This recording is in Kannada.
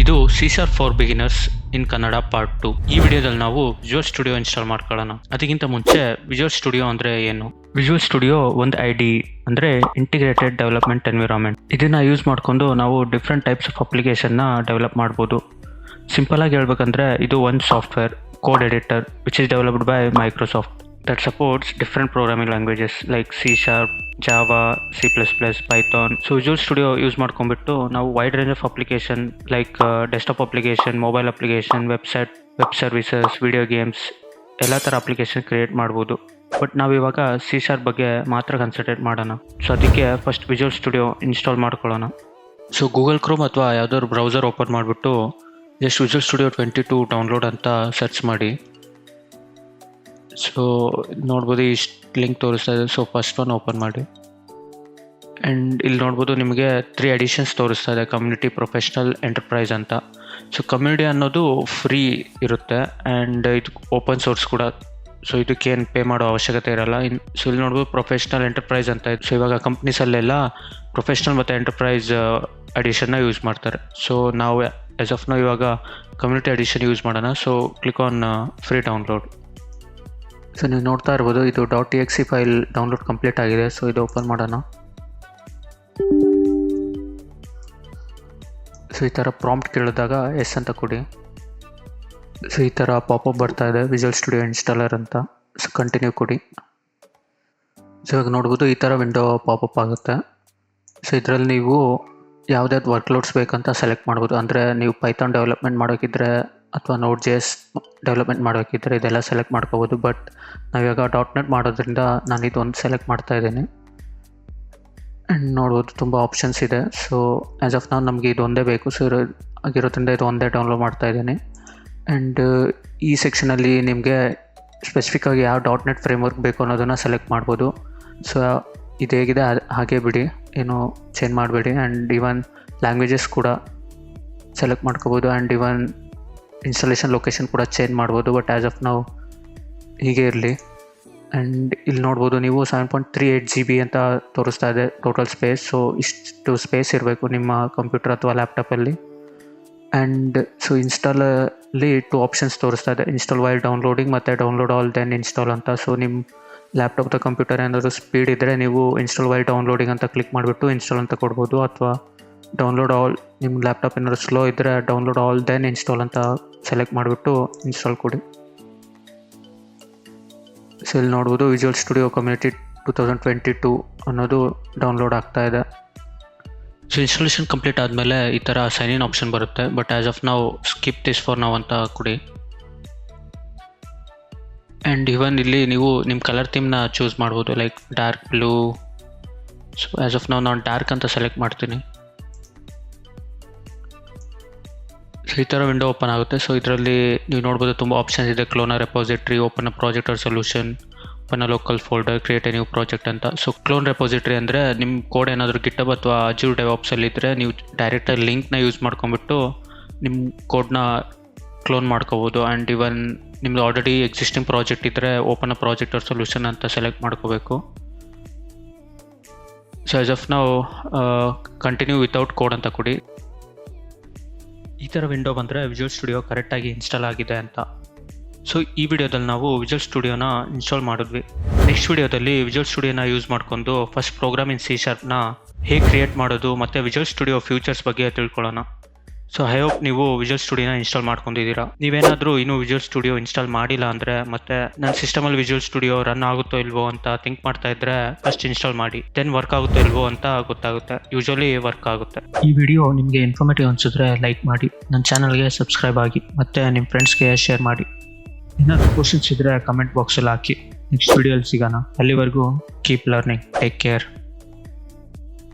ಇದು C# for beginners in Kannada part 2. ಈ ವಿಡಿಯೋದಲ್ಲಿ ನಾವು ವಿಜುವಲ್ ಸ್ಟುಡಿಯೋ ಇನ್ಸ್ಟಾಲ್ ಮಾಡ್ಕೊಳ್ಳೋಣ. ಅದಕ್ಕಿಂತ ಮುಂಚೆ ವಿಜುವಲ್ ಸ್ಟುಡಿಯೋ ಅಂದ್ರೆ ಏನು? ವಿಜುವಲ್ ಸ್ಟುಡಿಯೋ ಒಂದು IDE ಅಂದ್ರೆ ಇಂಟಿಗ್ರೇಟೆಡ್ ಡೆವಲಪ್ಮೆಂಟ್ ಎನ್ವಿರಾನ್ಮೆಂಟ್. ಇದನ್ನ ಯೂಸ್ ಮಾಡ್ಕೊಂಡು ನಾವು ಡಿಫ್ರೆಂಟ್ ಟೈಪ್ಸ್ ಆಫ್ ಅಪ್ಲಿಕೇಶನ್ ನ ಡೆವಲಪ್ ಮಾಡ್ಬೋದು. ಸಿಂಪಲ್ ಆಗಿ ಹೇಳ್ಬೇಕಂದ್ರೆ ಇದು ಒಂದು software code editor which is developed by Microsoft that supports different programming languages like C#, Java, C++, Python. So Visual Studio use ಮಾಡ್ಕೊಂಡ್ಬಿಟ್ಟು ನಾವು wide range of application like desktop application, mobile application, website, web services, video games ಎಲ್ಲ ಥರ ಅಪ್ಲಿಕೇಶನ್ ಕ್ರಿಯೇಟ್ ಮಾಡ್ಬೋದು. ಬಟ್ ನಾವಿವಾಗ C# ಬಗ್ಗೆ ಮಾತ್ರ ಕನ್ಸಂಟ್ರೇಟ್ ಮಾಡೋಣ. ಸೊ ಅದಕ್ಕೆ ಫಸ್ಟ್ ವಿಜುವಲ್ ಸ್ಟುಡಿಯೋ ಇನ್ಸ್ಟಾಲ್ ಮಾಡ್ಕೊಳ್ಳೋಣ. ಸೊ ಗೂಗಲ್ ಕ್ರೋಮ್ ಅಥವಾ ಯಾವುದಾದ್ರು ಬ್ರೌಸರ್ ಓಪನ್ ಮಾಡಿಬಿಟ್ಟು ಜಸ್ಟ್ ವಿಜುವಲ್ ಸ್ಟುಡಿಯೋ 22 ಡೌನ್ಲೋಡ್ ಅಂತ ಸರ್ಚ್ ಮಾಡಿ. ಸೊ ನೋಡ್ಬೋದು ಇಷ್ಟು ಲಿಂಕ್ ತೋರಿಸ್ತಾ ಇದೆ. ಸೊ ಫಸ್ಟ್ ಒನ್ ಓಪನ್ ಮಾಡಿ ಆ್ಯಂಡ್ ಇಲ್ಲಿ ನೋಡ್ಬೋದು ನಿಮಗೆ 3 ಎಡಿಷನ್ಸ್ ತೋರಿಸ್ತಾ ಇದೆ, ಕಮ್ಯುನಿಟಿ, ಪ್ರೊಫೆಷ್ನಲ್, ಎಂಟರ್ಪ್ರೈಸ್ ಅಂತ. ಸೊ ಕಮ್ಯುನಿಟಿ ಅನ್ನೋದು ಫ್ರೀ ಇರುತ್ತೆ ಆ್ಯಂಡ್ ಇದು ಓಪನ್ ಸೋರ್ಸ್ ಕೂಡ. ಸೊ ಇದಕ್ಕೇನು ಪೇ ಮಾಡೋ ಅವಶ್ಯಕತೆ ಇರಲ್ಲ. ಸೊ ಇಲ್ಲಿ ನೋಡ್ಬೋದು ಪ್ರೊಫೆಷ್ನಲ್, ಎಂಟರ್ಪ್ರೈಸ್ ಅಂತ ಇದೆ. ಸೊ ಇವಾಗ ಕಂಪ್ನೀಸಲ್ಲೆಲ್ಲ ಪ್ರೊಫೆಷ್ನಲ್ ಮತ್ತು ಎಂಟರ್ಪ್ರೈಸ್ ಎಡಿಷನ್ನ ಯೂಸ್ ಮಾಡ್ತಾರೆ. ಸೊ ನಾವು ಆ್ಯಸ್ ಆಫ್ ನಾವು ಇವಾಗ ಕಮ್ಯುನಿಟಿ ಎಡಿಷನ್ ಯೂಸ್ ಮಾಡೋಣ. So click on free download. So ನೀವು ನೋಡ್ತಾ ಇರ್ಬೋದು ಇದು .exe ಫೈಲ್ ಡೌನ್ಲೋಡ್ ಕಂಪ್ಲೀಟ್ ಆಗಿದೆ. ಸೊ ಇದು ಓಪನ್ ಮಾಡೋಣ. ಸೊ ಈ ಥರ ಪ್ರಾಂಪ್ಟ್ ಕೇಳಿದಾಗ ಎಸ್ ಅಂತ ಕೊಡಿ. ಸೊ ಈ ಥರ ಪಾಪಪ್ ಬರ್ತಾ ಇದೆ ವಿಜುವಲ್ ಸ್ಟುಡಿಯೋ ಇನ್ಸ್ಟಾಲರ್ ಅಂತ. ಸೊ ಕಂಟಿನ್ಯೂ ಕೊಡಿ. ಸೊ ಇವಾಗ ನೋಡ್ಬೋದು ಈ ಥರ ವಿಂಡೋ ಪಾಪಪ್ ಆಗುತ್ತೆ. ಸೊ ಇದರಲ್ಲಿ ನೀವು ಯಾವುದ್ಯಾವ್ದು ವರ್ಕ್ಲೋಡ್ಸ್ ಬೇಕಂತ ಸೆಲೆಕ್ಟ್ ಮಾಡ್ಬೋದು. ಅಂದರೆ ನೀವು ಪೈಥಾನ್ ಡೆವಲಪ್ಮೆಂಟ್ ಮಾಡೋಕ್ಕಿದ್ರೆ ಅಥವಾ Node.js ಡೆವಲಪ್ಮೆಂಟ್ ಮಾಡೋಕ್ಕಿದ್ರೆ ಇದೆಲ್ಲ ಸೆಲೆಕ್ಟ್ ಮಾಡ್ಕೋಬೋದು. ಬಟ್ ನಾವಿವಾಗ .NET ಮಾಡೋದ್ರಿಂದ ನಾನು ಇದೊಂದು ಸೆಲೆಕ್ಟ್ ಮಾಡ್ತಾ ಇದ್ದೀನಿ ಆ್ಯಂಡ್ ನೋಡ್ಬೋದು ತುಂಬ ಆಪ್ಷನ್ಸ್ ಇದೆ. ಸೊ ಆ್ಯಸ್ ಆಫ್ ನಾವು ನಮಗೆ ಇದೊಂದೇ ಬೇಕು. ಸೊ ಆಗಿರೋದ್ರಿಂದ ಇದು ಒಂದೇ ಡೌನ್ಲೋಡ್ ಮಾಡ್ತಾ ಇದ್ದೀನಿ. ಆ್ಯಂಡ್ ಈ ಸೆಕ್ಷನಲ್ಲಿ ನಿಮಗೆ ಸ್ಪೆಸಿಫಿಕ್ಕಾಗಿ ಯಾವ .NET ಫ್ರೇಮ್ವರ್ಕ್ ಬೇಕು ಅನ್ನೋದನ್ನು ಸೆಲೆಕ್ಟ್ ಮಾಡ್ಬೋದು. ಸೊ ಇದು ಹೇಗಿದೆ ಹಾಗೆ ಬಿಡಿ, ಏನು ಚೇಂಜ್ ಮಾಡಬೇಡಿ. ಆ್ಯಂಡ್ ಇವನ್ ಲ್ಯಾಂಗ್ವೇಜಸ್ ಕೂಡ ಸೆಲೆಕ್ಟ್ ಮಾಡ್ಕೋಬೋದು ಆ್ಯಂಡ್ ಇವನ್ ಇನ್ಸ್ಟಾಲೇಷನ್ ಲೊಕೇಶನ್ ಕೂಡ ಚೇಂಜ್ ಮಾಡ್ಬೋದು. ಬಟ್ ಆ್ಯಸ್ ಆಫ್ ನಾವು ಹೀಗೆ ಇರಲಿ. ಆ್ಯಂಡ್ ಇಲ್ಲಿ ನೋಡ್ಬೋದು ನೀವು 7.38 GB ಅಂತ ತೋರಿಸ್ತಾ ಇದೆ ಟೋಟಲ್ ಸ್ಪೇಸ್. ಸೊ ಇಷ್ಟು ಸ್ಪೇಸ್ ಇರಬೇಕು ನಿಮ್ಮ ಕಂಪ್ಯೂಟರ್ ಅಥವಾ ಲ್ಯಾಪ್ಟಾಪಲ್ಲಿ. ಆ್ಯಂಡ್ ಸೊ ಇನ್ಸ್ಟಾಲಲ್ಲಿ 2 ಆಪ್ಷನ್ಸ್ ತೋರಿಸ್ತಾ ಇದೆ, ಇನ್ಸ್ಟಾಲ್ ವೈಲ್ ಡೌನ್ಲೋಡಿಂಗ್ ಮತ್ತು ಡೌನ್ಲೋಡ್ ಆಲ್ ದೆನ್ ಇನ್ಸ್ಟಾಲ್ ಅಂತ. ಸೊ ನಿಮ್ಮ ಲ್ಯಾಪ್ಟಾಪ್ ಅಥವಾ ಕಂಪ್ಯೂಟರ್ ಏನಾದರೂ ಸ್ಪೀಡ್ ಇದ್ದರೆ ನೀವು ಇನ್ಸ್ಟಾಲ್ ವೈಲ್ ಡೌನ್ಲೋಡಿಂಗ್ ಅಂತ ಕ್ಲಿಕ್ ಮಾಡಿಬಿಟ್ಟು ಇನ್ಸ್ಟಾಲ್ ಅಂತ ಕೊಡ್ಬೋದು. ಅಥವಾ ಡೌನ್ಲೋಡ್ ಆಲ್, ನಿಮ್ಮ ಲ್ಯಾಪ್ಟಾಪ್ ಏನಾದ್ರು ಸ್ಲೋ ಇದ್ದರೆ ಡೌನ್ಲೋಡ್ ಆಲ್ ದೆನ್ ಇನ್ಸ್ಟಾಲ್ ಅಂತ ಸೆಲೆಕ್ಟ್ ಮಾಡಿಬಿಟ್ಟು ಇನ್ಸ್ಟಾಲ್ ಕೊಡಿ. ಸೊ ಇಲ್ಲಿ ನೋಡ್ಬೋದು ವಿಜುವಲ್ ಸ್ಟುಡಿಯೋ ಕಮ್ಯುನಿಟಿ 2022 ಅನ್ನೋದು ಡೌನ್ಲೋಡ್ ಆಗ್ತಾ ಇದೆ. ಸೊ ಇನ್ಸ್ಟಾಲೇಷನ್ ಕಂಪ್ಲೀಟ್ ಆದಮೇಲೆ ಈ ಥರ ಸೈನ್ ಇನ್ ಆಪ್ಷನ್ ಬರುತ್ತೆ. ಬಟ್ ಆ್ಯಸ್ ಆಫ್ ನಾವು ಸ್ಕಿಪ್ ದಿಸ್ ಫಾರ್ ನಾವು ಅಂತ ಕೊಡಿ. ಆ್ಯಂಡ್ ಇವನ್ ಇಲ್ಲಿ ನೀವು ನಿಮ್ಮ ಕಲರ್ ಥೀಮ್ನ ಚೂಸ್ ಮಾಡ್ಬೋದು, like dark blue. So as of ನಾನು ಡಾರ್ಕ್ ಅಂತ ಸೆಲೆಕ್ಟ್ ಮಾಡ್ತೀನಿ. ಸೊ ಈ ಥರ ವಿಂಡೋ ಓಪನ್ ಆಗುತ್ತೆ. ಸೊ ಇದರಲ್ಲಿ ನೀವು ನೋಡ್ಬೋದು ತುಂಬ ಆಪ್ಷನ್ಸ್ ಇದೆ. Clone a repository, open a project or solution, open a local folder, create a new project ಅಂತ. ಸೊ ಕ್ಲೋನ್ ರೆಪೋಸಿಟ್ರಿ ಅಂದರೆ ನಿಮ್ಮ ಕೋಡ್ ಏನಾದರೂ ಗಿಟಬ್ ಅಥವಾ ಅಜೂರ್ ಡೆವಾಪ್ಸಲ್ಲಿ ಇದ್ದರೆ ನೀವು ಡೈರೆಕ್ಟಾಗಿ ಲಿಂಕ್ನ ಯೂಸ್ ಮಾಡ್ಕೊಂಬಿಟ್ಟು ನಿಮ್ಮ ಕೋಡ್ನ ಕ್ಲೋನ್ ಮಾಡ್ಕೋಬೋದು. ಆ್ಯಂಡ್ ಇವನ್ ನಿಮ್ಮದು ಆಲ್ರೆಡಿ ಎಕ್ಸಿಸ್ಟಿಂಗ್ ಪ್ರಾಜೆಕ್ಟ್ ಇದ್ದರೆ open a project or solution ಅಂತ ಸೆಲೆಕ್ಟ್ ಮಾಡ್ಕೋಬೇಕು. ಸೊ ಆಸ್ ಆಫ್ ನಾವು ಕಂಟಿನ್ಯೂ ವಿತೌಟ್ ಕೋಡ್ ಅಂತ ಕೊಡಿ. ಈ ಥರ ವಿಂಡೋ ಬಂದರೆ ವಿಜುವಲ್ ಸ್ಟುಡಿಯೋ ಕರೆಕ್ಟಾಗಿ ಇನ್ಸ್ಟಾಲ್ ಆಗಿದೆ ಅಂತ. ಸೊ ಈ ವಿಡಿಯೋದಲ್ಲಿ ನಾವು ವಿಜುವಲ್ ಸ್ಟುಡಿಯೋನ ಇನ್ಸ್ಟಾಲ್ ಮಾಡಿದ್ವಿ. ನೆಕ್ಸ್ಟ್ ವಿಡಿಯೋದಲ್ಲಿ ವಿಜುವಲ್ ಸ್ಟುಡಿಯೋನ ಯೂಸ್ ಮಾಡ್ಕೊಂಡು ಫಸ್ಟ್ ಪ್ರೋಗ್ರಾಮ್ ಇನ್ C# ಹೇಗೆ ಕ್ರಿಯೇಟ್ ಮಾಡೋದು ಮತ್ತು ವಿಜುವಲ್ ಸ್ಟುಡಿಯೋ ಫ್ಯೂಚರ್ಸ್ ಬಗ್ಗೆ ತಿಳ್ಕೊಳ್ಳೋಣ. ಸೊ ಐ ಹೋಪ್ ನೀವು ವಿಜುವಲ್ ಸ್ಟುಡಿಯೋನ ಇನ್ಸ್ಟಾಲ್ ಮಾಡ್ಕೊಂಡಿದ್ದೀರಾ. ನೀವೇನಾದರೂ ಇನ್ನೂ ವಿಜುವಲ್ ಸ್ಟುಡಿಯೋ ಇನ್ಸ್ಟಾಲ್ ಮಾಡಿಲ್ಲ ಅಂದರೆ ಮತ್ತು ನನ್ನ ಸಿಸ್ಟಮಲ್ಲಿ ವಿಜುವಲ್ ಸ್ಟುಡಿಯೋ ರನ್ ಆಗುತ್ತೋ ಇಲ್ವೋ ಅಂತ ಥಿಂಕ್ ಮಾಡ್ತಾ ಇದ್ದರೆ ಫಸ್ಟ್ ಇನ್ಸ್ಟಾಲ್ ಮಾಡಿ, ದೆನ್ ವರ್ಕ್ ಆಗುತ್ತೋ ಇಲ್ವೋ ಅಂತ ಗೊತ್ತಾಗುತ್ತೆ. ಯೂಶಲಿ ವರ್ಕ್ ಆಗುತ್ತೆ. ಈ ವಿಡಿಯೋ ನಿಮಗೆ ಇನ್ಫಾರ್ಮೇಟಿವ್ ಅನಿಸಿದ್ರೆ ಲೈಕ್ ಮಾಡಿ, ನನ್ನ ಚಾನಲ್ಗೆ ಸಬ್ಸ್ಕ್ರೈಬ್ ಆಗಿ ಮತ್ತು ನಿಮ್ಮ ಫ್ರೆಂಡ್ಸ್ಗೆ ಶೇರ್ ಮಾಡಿ. ಏನಾದರೂ ಕ್ವಶನ್ಸ್ ಇದ್ದರೆ ಕಮೆಂಟ್ ಬಾಕ್ಸಲ್ಲಿ ಹಾಕಿ. ನೆಕ್ಸ್ಟ್ ವಿಡಿಯೋಲಿ ಸಿಗೋಣ. ಅಲ್ಲಿವರೆಗೂ ಕೀಪ್ ಲರ್ನಿಂಗ್. Take care.